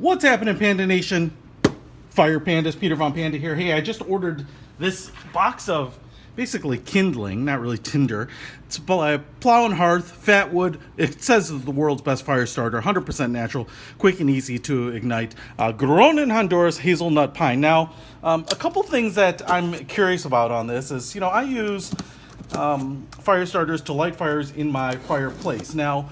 What's happening, Panda Nation? Fire Pandas, Peter Von Panda here. Hey, I just ordered this box of basically kindling, not really tinder. It's Plow Hearth, Fatwood. It says it's the world's best fire starter, 100% natural, quick and easy to ignite. Grown in Honduras, hazelnut pine. Now, a couple things that I'm curious about on this is, I use fire starters to light fires in my fireplace. Now,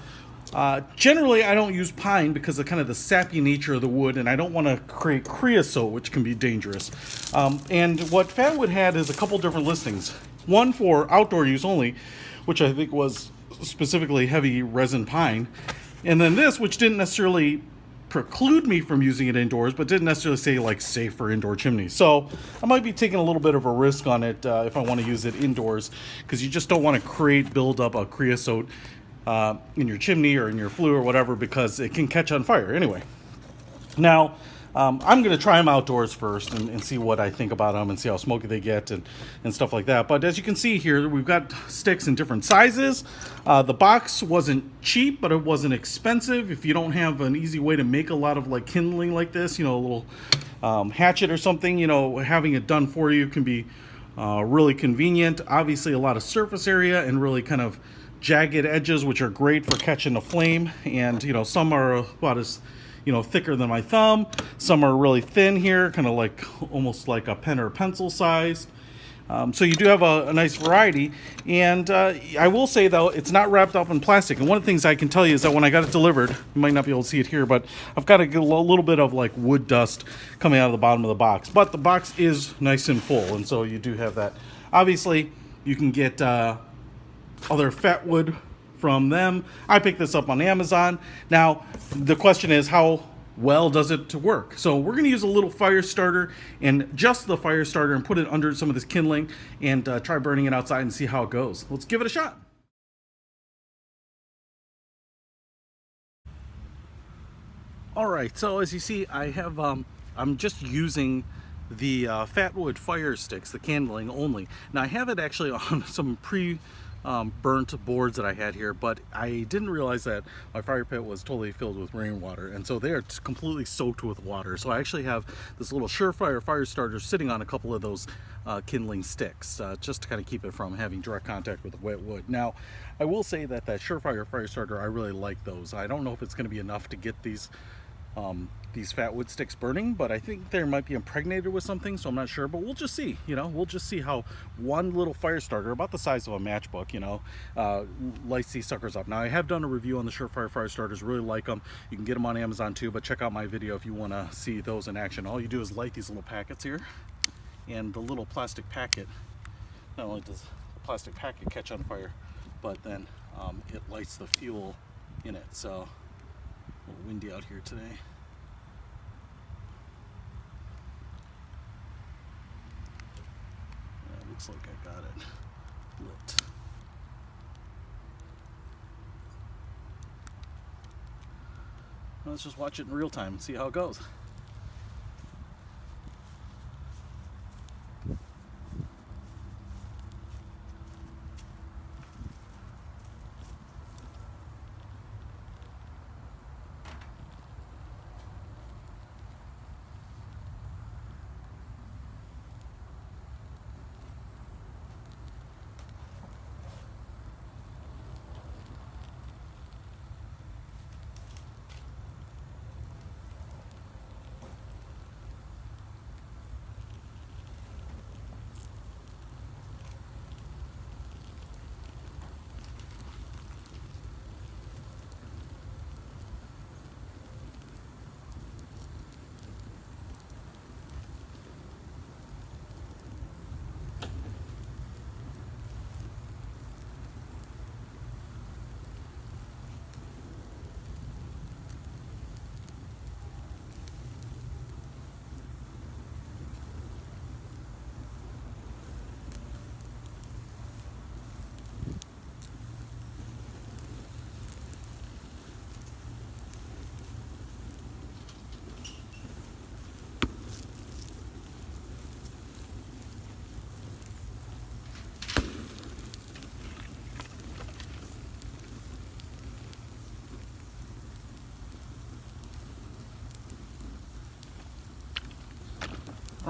generally, I don't use pine because of kind of the sappy nature of the wood, and I don't want to create creosote, which can be dangerous. And what Fatwood had is a couple different listings. One for outdoor use only, which I think was specifically heavy resin pine. And then this, which didn't necessarily preclude me from using it indoors, but didn't necessarily say like safe for indoor chimneys. So I might be taking a little bit of a risk on it if I want to use it indoors, because you just don't want to build up a creosote in your chimney or in your flue or whatever, because it can catch on fire. Anyway, now I'm going to try them outdoors first and see what I think about them and see how smoky they get and stuff like that. But as you can see here, we've got sticks in different sizes. The box wasn't cheap, but it wasn't expensive. If you don't have an easy way to make a lot of like kindling like this, a little hatchet or something, having it done for you can be really convenient. Obviously a lot of surface area and really kind of jagged edges, which are great for catching a flame. And some are about as thicker than my thumb. Some are really thin here, kind of like almost like a pen or pencil size. So you do have a nice variety. And I will say though, it's not wrapped up in plastic. And one of the things I can tell you is that when I got it delivered, you might not be able to see it here, but I've got a little bit of like wood dust coming out of the bottom of the box. But the box is nice and full, and so you do have that. Obviously, you can get other Fatwood from them. I picked this up on Amazon. Now, the question is, how well does it work? So we're going to use a little fire starter, and just the fire starter, and put it under some of this kindling and try burning it outside and see how it goes. Let's give it a shot. All right, so as you see, I have I'm just using the Fatwood fire sticks, the kindling only. Now I have it actually on some burnt boards that I had here, but I didn't realize that my fire pit was totally filled with rainwater, and so they are completely soaked with water. So I actually have this little Surefire fire starter sitting on a couple of those kindling sticks, just to kind of keep it from having direct contact with the wet wood. Now, I will say that Surefire fire starter, I really like those. I don't know if it's going to be enough to get these Fatwood sticks burning, but I think they might be impregnated with something, so I'm not sure, but we'll just see. We'll just see how one little fire starter, about the size of a matchbook, lights these suckers up. Now, I have done a review on the Surefire fire starters, really like them. You can get them on Amazon too, but check out my video if you want to see those in action. All you do is light these little packets here, and the little plastic packet, not only does the plastic packet catch on fire, but then it lights the fuel in it. So a little windy out here today. Looks like I got it lit. Let's just watch it in real time and see how it goes.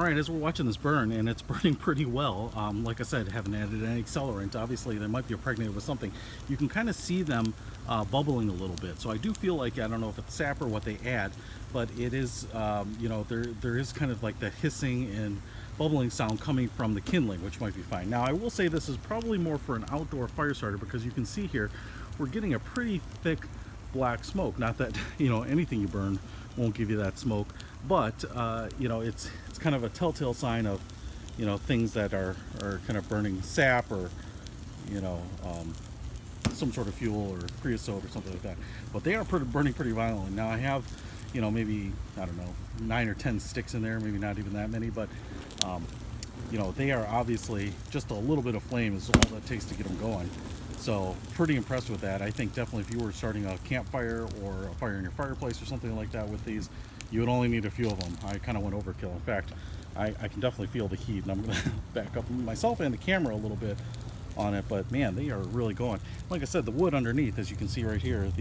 All right, as we're watching this burn, and it's burning pretty well, like I said, haven't added any accelerant. Obviously, they might be impregnated with something. You can kind of see them bubbling a little bit. So I do feel like, I don't know if it's sap or what they add, but it is, you know, there is kind of like the hissing and bubbling sound coming from the kindling, which might be fine. Now, I will say this is probably more for an outdoor fire starter, because you can see here, we're getting a pretty thick black smoke. Not that, you know, anything you burn won't give you that smoke, but you know, it's kind of a telltale sign of, you know, things that are kind of burning sap, or, you know, some sort of fuel or creosote or something like that. But they are burning pretty violently. Now I have, you know, maybe, I don't know, 9 or 10 sticks in there, maybe not even that many, but you know, they are obviously just a little bit of flame is all that takes to get them going. So pretty impressed with that. I think definitely if you were starting a campfire or a fire in your fireplace or something like that with these, you would only need a few of them. I kind of went overkill. In fact, I can definitely feel the heat, and I'm going to back up myself and the camera a little bit on it. But man, they are really going. Like I said, the wood underneath, as you can see right here,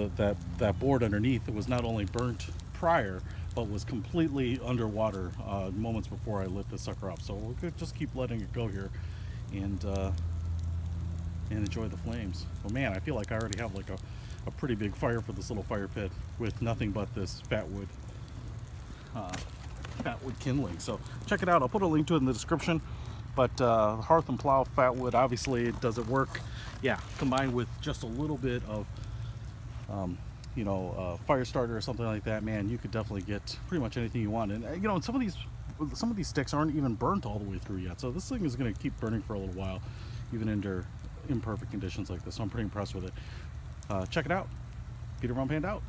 that board underneath, it was not only burnt prior, but was completely underwater moments before I lit this sucker up. So we're going to just keep letting it go here, and enjoy the flames. Well, man, I feel like I already have like a pretty big fire for this little fire pit with nothing but this Fatwood kindling. So check it out. I'll put a link to it in the description. But Hearth and Plow Fatwood, obviously, does it work? Yeah, combined with just a little bit of you know, fire starter or something like that, man, you could definitely get pretty much anything you want. And you know, some of these sticks aren't even burnt all the way through yet, so this thing is going to keep burning for a little while, even under imperfect conditions like this. So I'm pretty impressed with it. Check it out. Peter Von Panda out.